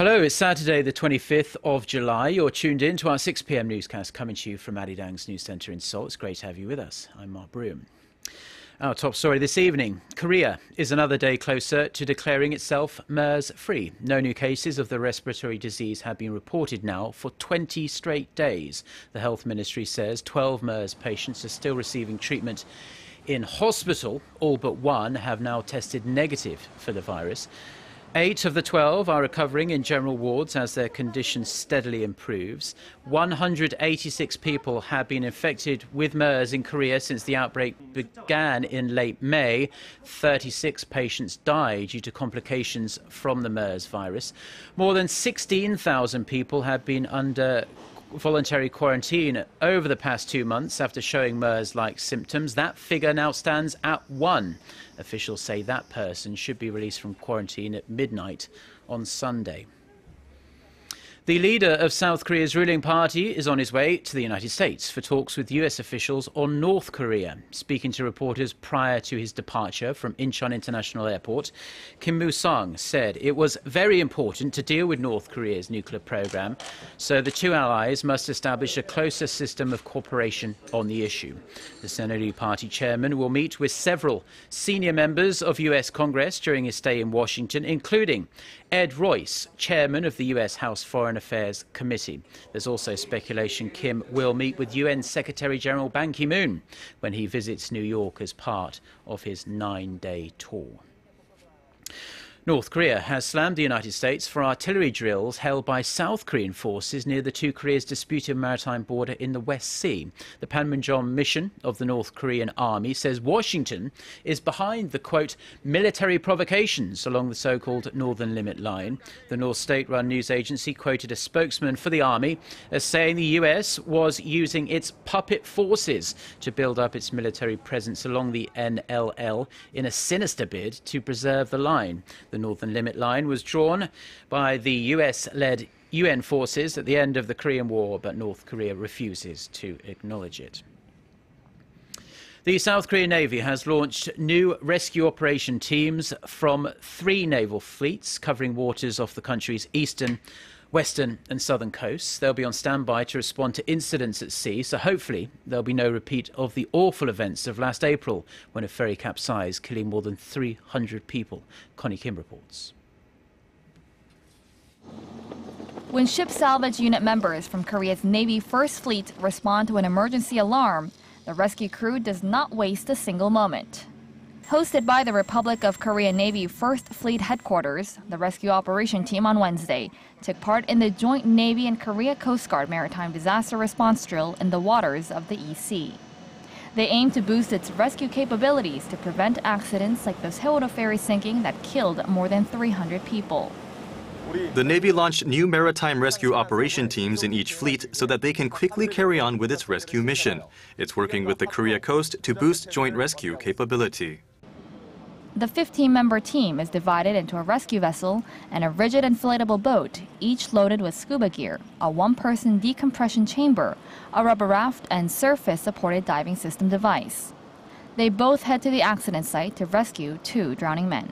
Hello, it's Saturday the 25th of July. You're tuned in to our 6 p.m. newscast coming to you from Arirang's news centre in Seoul. It's great to have you with us. I'm Mark Broome. Our top story this evening. Korea is another day closer to declaring itself MERS-free. No new cases of the respiratory disease have been reported now for 20 straight days. The Health Ministry says 12 MERS patients are still receiving treatment in hospital. All but one have now tested negative for the virus. 8 of the 12 are recovering in general wards as their condition steadily improves. 186 people have been infected with MERS in Korea since the outbreak began in late May. 36 patients died due to complications from the MERS virus. More than 16,000 people have been under voluntary quarantine over the past 2 months after showing MERS-like symptoms. That figure now stands at 1. Officials say that person should be released from quarantine at midnight on Sunday. The leader of South Korea's ruling party is on his way to the United States for talks with US officials on North Korea. Speaking to reporters prior to his departure from Incheon International Airport, Moosung said it was very important to deal with North Korea's nuclear program, so the two allies must establish a closer system of cooperation on the issue. The Seoul party chairman will meet with several senior members of US Congress during his stay in Washington, including Ed Royce, chairman of the US House Foreign Affairs Committee. There's also speculation Kim will meet with UN Secretary General Ban Ki-moon when he visits New York as part of his 9-day tour. North Korea has slammed the United States for artillery drills held by South Korean forces near the two Koreas' disputed maritime border in the West Sea. The Panmunjom mission of the North Korean army says Washington is behind the, quote, military provocations along the so-called Northern Limit Line. The North state-run news agency quoted a spokesman for the army as saying the US was using its puppet forces to build up its military presence along the NLL in a sinister bid to preserve the line. The Northern Limit Line was drawn by the US-led UN forces at the end of the Korean War, but North Korea refuses to acknowledge it. The South Korean Navy has launched new rescue operation teams from 3 naval fleets covering waters off the country's eastern, western and southern coasts. They'll be on standby to respond to incidents at sea, so hopefully there'll be no repeat of the awful events of last April when a ferry capsized, killing more than 300 people. Connie Kim reports. When ship salvage unit members from Korea's Navy First Fleet respond to an emergency alarm, the rescue crew does not waste a single moment. Hosted by the Republic of Korea Navy First Fleet Headquarters, the rescue operation team on Wednesday took part in the joint Navy and Korea Coast Guard maritime disaster response drill in the waters of the EC. They aim to boost its rescue capabilities to prevent accidents like the Seoul ferry sinking that killed more than 300 people. The Navy launched new maritime rescue operation teams in each fleet so that they can quickly carry on with its rescue mission. It's working with the Korea coast to boost joint rescue capability. The 15-member team is divided into a rescue vessel and a rigid inflatable boat, each loaded with scuba gear, a one-person decompression chamber, a rubber raft, and surface-supported diving system device. They both head to the accident site to rescue 2 drowning men.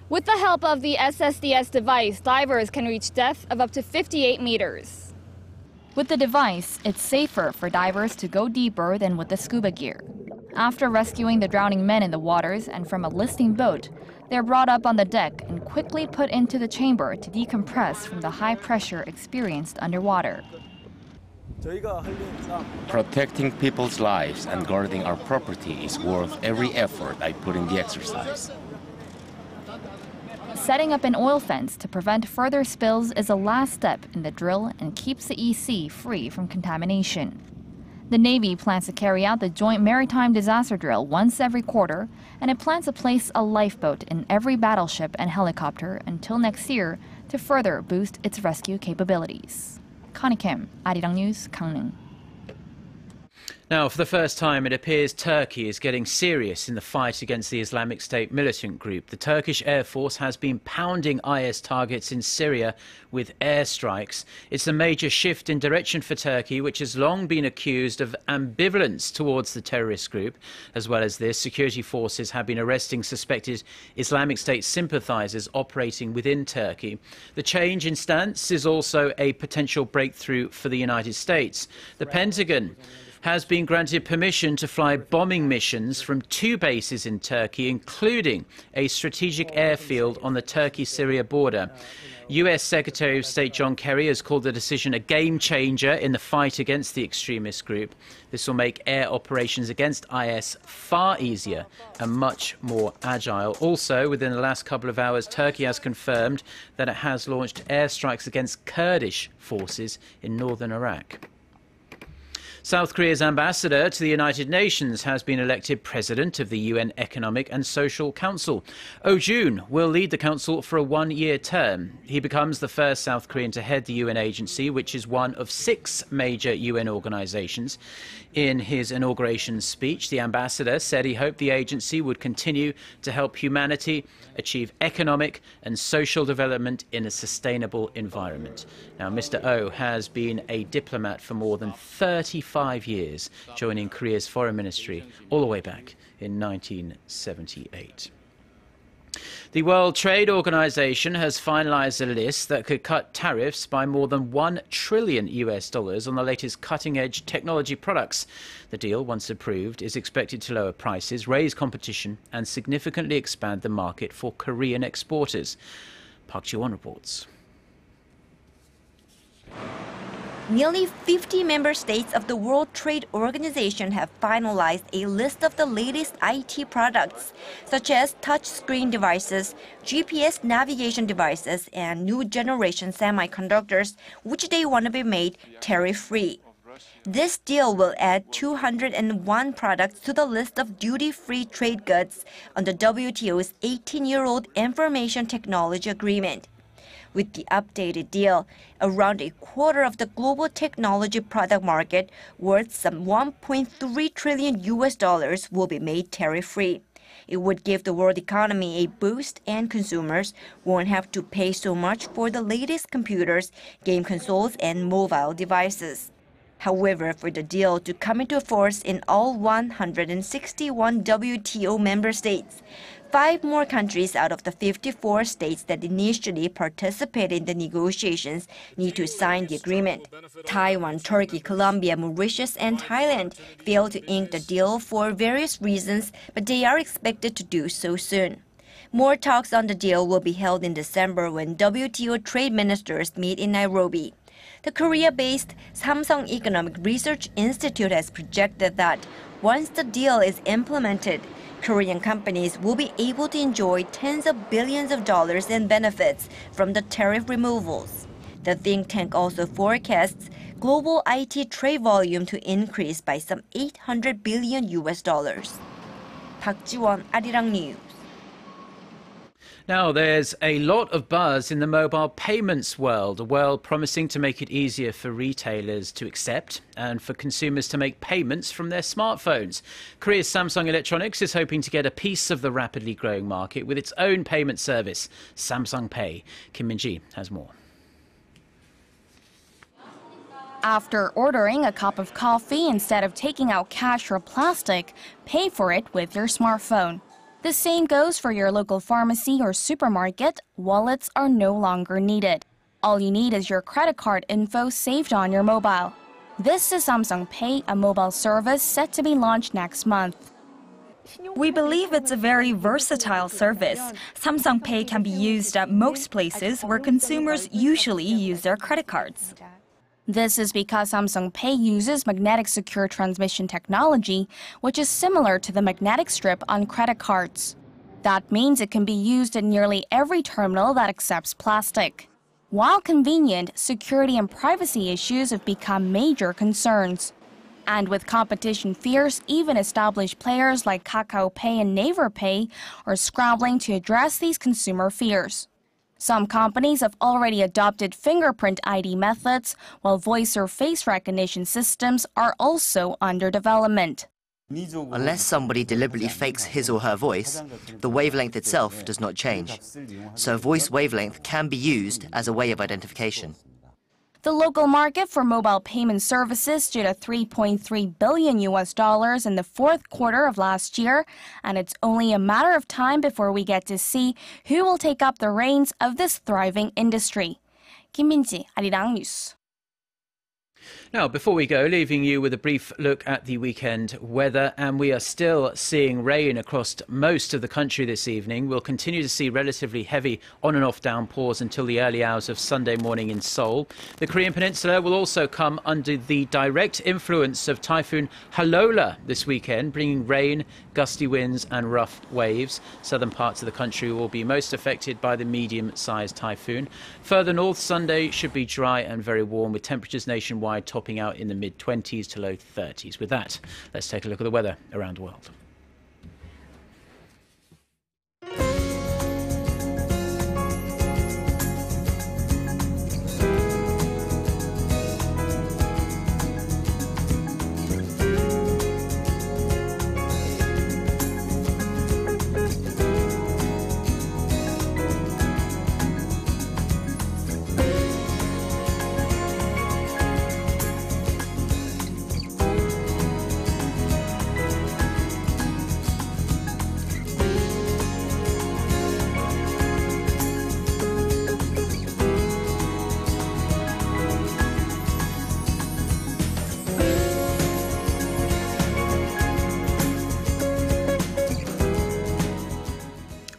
With the help of the SSDS device, divers can reach depth of up to 58 meters. With the device, it's safer for divers to go deeper than with the scuba gear. After rescuing the drowning men in the waters and from a listing boat, they're brought up on the deck and quickly put into the chamber to decompress from the high pressure experienced underwater. Protecting people's lives and guarding our property is worth every effort I put in the exercise. Setting up an oil fence to prevent further spills is a last step in the drill and keeps the EC free from contamination. The Navy plans to carry out the joint maritime disaster drill once every quarter, and it plans to place a lifeboat in every battleship and helicopter until next year to further boost its rescue capabilities. Connie Kim, Arirang News, Gangneung. Now, for the first time, it appears Turkey is getting serious in the fight against the Islamic State militant group. The Turkish Air Force has been pounding IS targets in Syria with airstrikes. It's a major shift in direction for Turkey, which has long been accused of ambivalence towards the terrorist group. As well as this, security forces have been arresting suspected Islamic State sympathizers operating within Turkey. The change in stance is also a potential breakthrough for the United States. The Pentagon has been granted permission to fly bombing missions from 2 bases in Turkey, including a strategic airfield on the Turkey-Syria border. US Secretary of State John Kerry has called the decision a game changer in the fight against the extremist group. This will make air operations against IS far easier and much more agile. Also, within the last couple of hours, Turkey has confirmed that it has launched airstrikes against Kurdish forces in northern Iraq. South Korea's ambassador to the United Nations has been elected president of the UN Economic and Social Council. Oh Jun will lead the council for a 1-year term. He becomes the first South Korean to head the UN agency, which is one of 6 major UN organizations. In his inauguration speech, the ambassador said he hoped the agency would continue to help humanity achieve economic and social development in a sustainable environment. Now, Mr. Oh has been a diplomat for more than 35 years, joining Korea's foreign ministry all the way back in 1978. The World Trade Organization has finalized a list that could cut tariffs by more than $1 trillion on the latest cutting-edge technology products. The deal, once approved, is expected to lower prices, raise competition and significantly expand the market for Korean exporters. Park Ji-won reports. Nearly 50 member states of the World Trade Organization have finalized a list of the latest IT products, such as touchscreen devices, GPS navigation devices, and new generation semiconductors, which they want to be made tariff-free. This deal will add 201 products to the list of duty-free trade goods on the WTO's 18-year-old Information Technology Agreement. With the updated deal, around a quarter of the global technology product market, worth some $1.3 trillion will be made tariff-free. It would give the world economy a boost, and consumers won't have to pay so much for the latest computers, game consoles, and mobile devices. However, for the deal to come into force in all 161 WTO member states, 5 more countries out of the 54 states that initially participated in the negotiations need to sign the agreement. Taiwan, Turkey, Colombia, Mauritius, and Thailand failed to ink the deal for various reasons, but they are expected to do so soon. More talks on the deal will be held in December when WTO trade ministers meet in Nairobi. The Korea-based Samsung Economic Research Institute has projected that once the deal is implemented, Korean companies will be able to enjoy tens of billions of dollars in benefits from the tariff removals. The think tank also forecasts global IT trade volume to increase by some $800 billion. Park Ji-won, Arirang News. Now, there's a lot of buzz in the mobile payments world, a world promising to make it easier for retailers to accept and for consumers to make payments from their smartphones. Korea's Samsung Electronics is hoping to get a piece of the rapidly growing market with its own payment service, Samsung Pay. Kim Min-ji has more. After ordering a cup of coffee, instead of taking out cash or plastic, pay for it with your smartphone. The same goes for your local pharmacy or supermarket. Wallets are no longer needed. All you need is your credit card info saved on your mobile. This is Samsung Pay, a mobile service set to be launched next month. We believe it's a very versatile service. Samsung Pay can be used at most places where consumers usually use their credit cards. This is because Samsung Pay uses magnetic secure transmission technology, which is similar to the magnetic strip on credit cards. That means it can be used in nearly every terminal that accepts plastic. While convenient, security and privacy issues have become major concerns. And with competition fierce, even established players like Kakao Pay and Naver Pay are scrambling to address these consumer fears. Some companies have already adopted fingerprint ID methods, while voice or face recognition systems are also under development. Unless somebody deliberately fakes his or her voice, the wavelength itself does not change. So voice wavelength can be used as a way of identification. The local market for mobile payment services stood at $3.3 billion in the fourth quarter of last year, and it's only a matter of time before we get to see who will take up the reins of this thriving industry. Kim Min-ji, Arirang News. Now, before we go, leaving you with a brief look at the weekend weather, and we are still seeing rain across most of the country this evening. We'll continue to see relatively heavy on and off downpours until the early hours of Sunday morning in Seoul. The Korean Peninsula will also come under the direct influence of Typhoon Halola this weekend, bringing rain, gusty winds and rough waves. Southern parts of the country will be most affected by the medium-sized typhoon. Further north, Sunday should be dry and very warm, with temperatures nationwide topping out in the mid-20s to low 30s. With that, let's take a look at the weather around the world.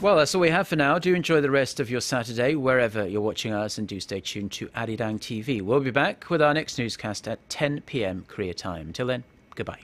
Well, that's all we have for now. Do enjoy the rest of your Saturday, wherever you're watching us, and do stay tuned to Arirang TV. We'll be back with our next newscast at 10 p.m. Korea time. Until then, goodbye.